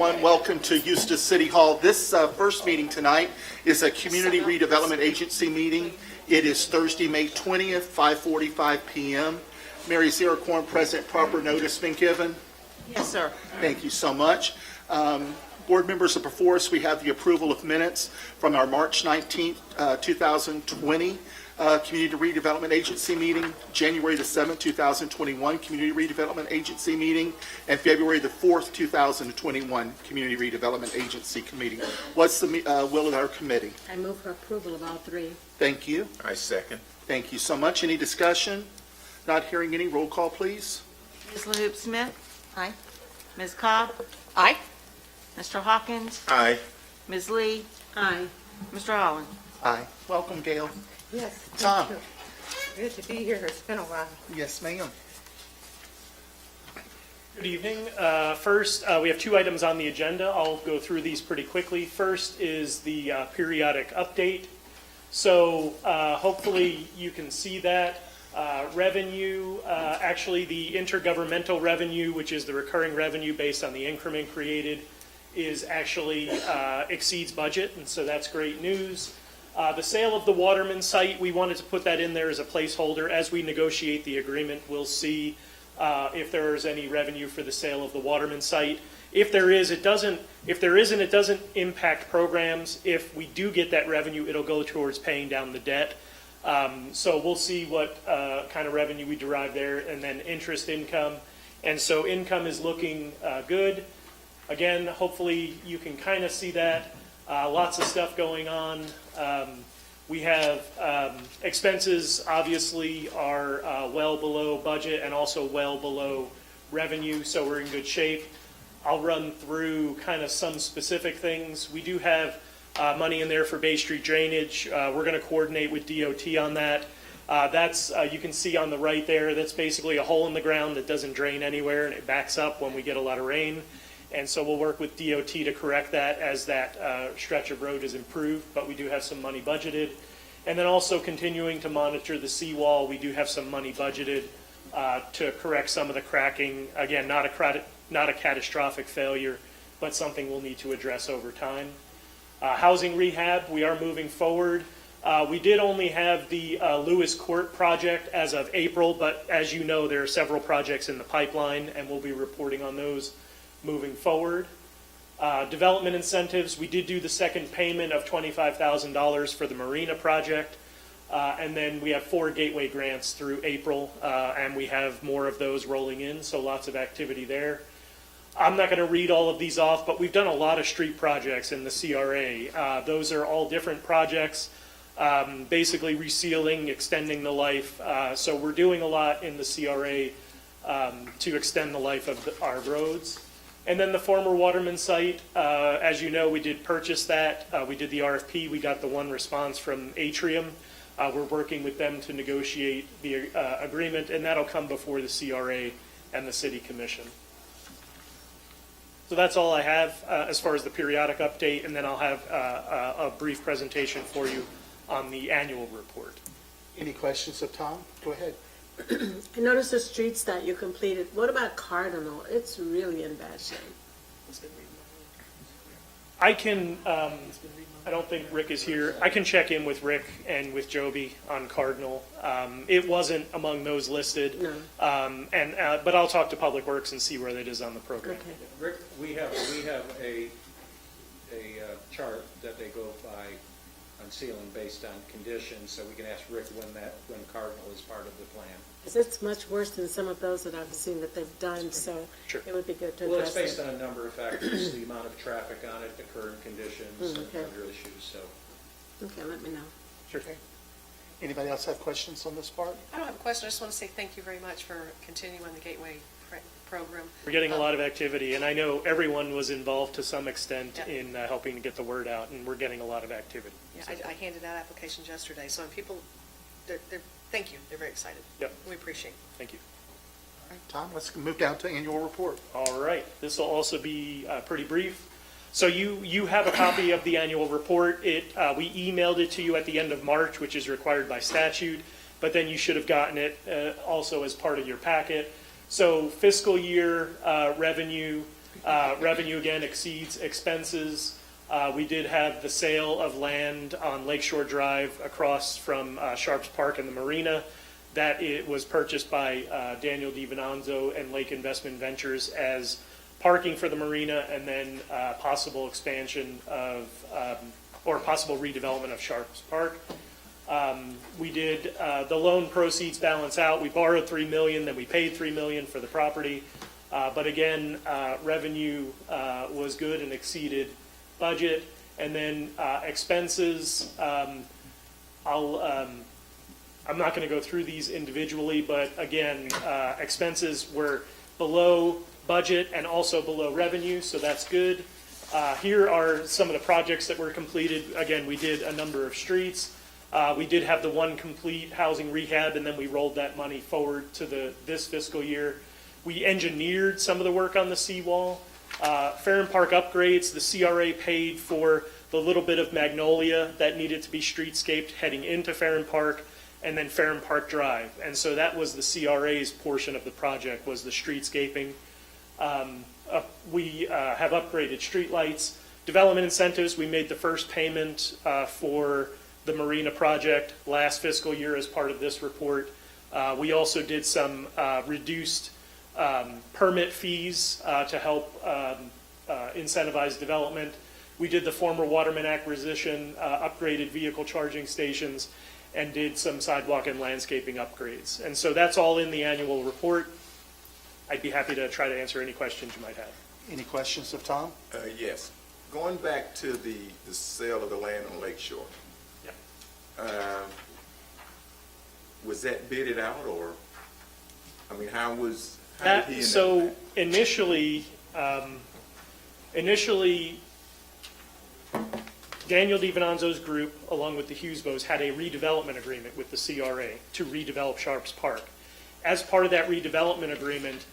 Welcome to Eustis City Hall. This first meeting tonight is a Community Redevelopment Agency meeting. It is Thursday, May 20th, 5:45 p.m. Mary, is there a quorum present? Proper notice been given? Yes, sir. Thank you so much. Board members, before us we have the approval of minutes from our March 19th, 2020 Community Redevelopment Agency meeting, January the 7th, 2021 Community Redevelopment Agency meeting, and February the 4th, 2021 Community Redevelopment Agency meeting. What's the will of our committee? I move for approval of all three. Thank you. I second. Thank you so much. Any discussion? Not hearing any. Roll call, please. Ms. LaHoop Smith? Aye. Ms. Cobb? Aye. Mr. Hawkins? Aye. Ms. Lee? Aye. Mr. Holland? Aye. Welcome, Gail. Yes. Tom. Good to be here. It's been a while. Yes, ma'am. Good evening. First, we have two items on the agenda. I'll go through these pretty quickly. First is the periodic update. So hopefully you can see that. Revenue, actually the intergovernmental revenue, which is the recurring revenue based on the increment created, is actually exceeds budget, and so that's great news. The sale of the Waterman site, we wanted to put that in there as a placeholder. As we negotiate the agreement, we'll see if there is any revenue for the sale of the Waterman site. If there is, it doesn't. If there isn't, it doesn't impact programs. If we do get that revenue, it'll go towards paying down the debt. So we'll see what kind of revenue we derive there, and then interest income. And so income is looking good. Again, hopefully you can kind of see that. Lots of stuff going on. We have expenses obviously are well below budget and also well below revenue, so we're in good shape. I'll run through kind of some specific things. We do have money in there for Bay Street drainage. We're going to coordinate with DOT on that. That's, you can see on the right there, that's basically a hole in the ground that doesn't drain anywhere, and it backs up when we get a lot of rain. And so we'll work with DOT to correct that as that stretch of road is improved, but we do have some money budgeted. And then also continuing to monitor the seawall, we do have some money budgeted to correct some of the cracking. Again, not a catastrophic failure, but something we'll need to address over time. Housing rehab, we are moving forward. We did only have the Lewis Court project as of April, but as you know, there are several projects in the pipeline, and we'll be reporting on those moving forward. Development incentives, we did do the second payment of $25,000 for the Marina project, and then we have 4 gateway grants through April, and we have more of those rolling in, so lots of activity there. I'm not going to read all of these off, but we've done a lot of street projects in the CRA. Those are all different projects, basically resealing, extending the life, so we're doing a lot in the CRA to extend the life of our roads. And then the former Waterman site, as you know, we did purchase that. We did the RFP. We got the one response from Atrium. We're working with them to negotiate the agreement, and that'll come before the CRA and the City Commission. So that's all I have as far as the periodic update, and then I'll have a brief presentation for you on the annual report. Any questions of Tom? Go ahead. I noticed the streets that you completed. What about Cardinal? It's really in bad shape. I can, I don't think Rick is here. I can check in with Rick and with Joby on Cardinal. It wasn't among those listed. No. But I'll talk to Public Works and see where that is on the program. Okay. Rick, we have a chart that they go by on sealing based on conditions, so we can ask Rick when Cardinal is part of the plan. Because it's much worse than some of those that I've seen that they've done, so Sure. it would be good to Well, it's address based it. on a number of factors, the amount of traffic on it, the current conditions, and okay. other issues, so. Okay, let me know. Sure. Anybody else have questions on this part? I don't have a question. I just want to say thank you very much for continuing the Gateway program. We're getting a lot of activity, and I know everyone was involved to some extent Yeah. in helping to get the word out, and we're getting a lot of activity. Yeah, So, I handed out applications yesterday, so when people, they're thank you. They're very excited. Yep. We appreciate it. Thank you. All right, Tom, let's move down to annual report. All right, this will also be pretty brief. So you have a copy of the annual report. We emailed it to you at the end of March, which is required by statute, but then you should have gotten it also as part of your packet. So fiscal year revenue Revenue again exceeds expenses. We did have the sale of land on Lakeshore Drive across from Sharps Park and the marina. That it was purchased by Daniel DiVinanzo and Lake Investment Ventures as parking for the marina, and then possible expansion of, or possible redevelopment of Sharps Park. We did, the loan proceeds balance out. We borrowed $3 million, then we paid $3 million for the property. But again, revenue was good and exceeded budget. And then expenses, I'm not going to go through these individually, but again, expenses were below budget and also below revenue, so that's good. Here are some of the projects that were completed. Again, we did a number of streets. We did have the one complete housing rehab, and then we rolled that money forward to this fiscal year. We engineered some of the work on the seawall. Farron Park upgrades, the CRA paid for the little bit of Magnolia that needed to be streetscaped heading into Farron Park, and then Farron Park Drive. And so that was the CRA's portion of the project, was the streetscaping. We have upgraded streetlights. Development incentives, we made the first payment for the marina project last fiscal year as part of this report. We also did some reduced permit fees to help incentivize development. We did the former Waterman acquisition, upgraded vehicle charging stations, and did some sidewalk and landscaping upgrades. And so that's all in the annual report. I'd be happy to try to answer any questions you might have. Any questions of Tom? Yes. Going back to the sale of the land on Lake Shore. Yeah. Was that bidded out, or, I mean, how did he That, end so up with that? initially, Daniel DiVinanzo's group, along with the Hughesbows, had a redevelopment agreement with the CRA to redevelop Sharps Park. As part of that redevelopment agreement,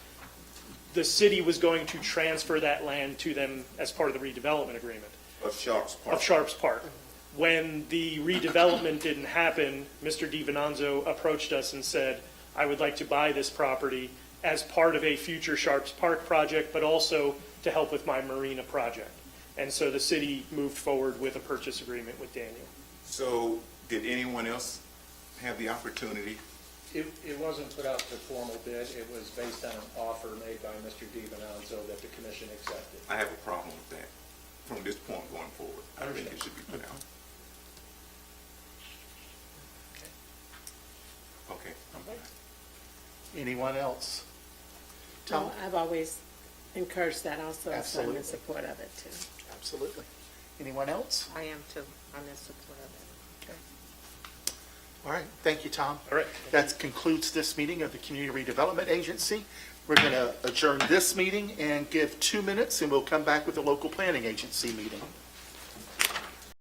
the city was going to transfer that land to them as part of the redevelopment agreement Of Sharps Park? of Sharps Park. When the redevelopment didn't happen, Mr. DiVinanzo approached us and said, I would like to buy this property as part of a future Sharps Park project, but also to help with my marina project. And so the city moved forward with a purchase agreement with Daniel. So, did anyone else have the opportunity? It wasn't put out to formal bid. It was based on an offer made by Mr. DiVinanzo that the commission accepted. I have a problem with that from this point going forward. I think it should be put out. Okay. Anyone else? No, Tom? I've always encouraged that also, so I'm Absolutely. in support of it too. Absolutely. Anyone else? I am too. I'm in support of it. All right, thank you, Tom. All right. That concludes this meeting of the Community Redevelopment Agency. We're going to adjourn this meeting and give 2 minutes, and we'll come back with the local planning agency meeting.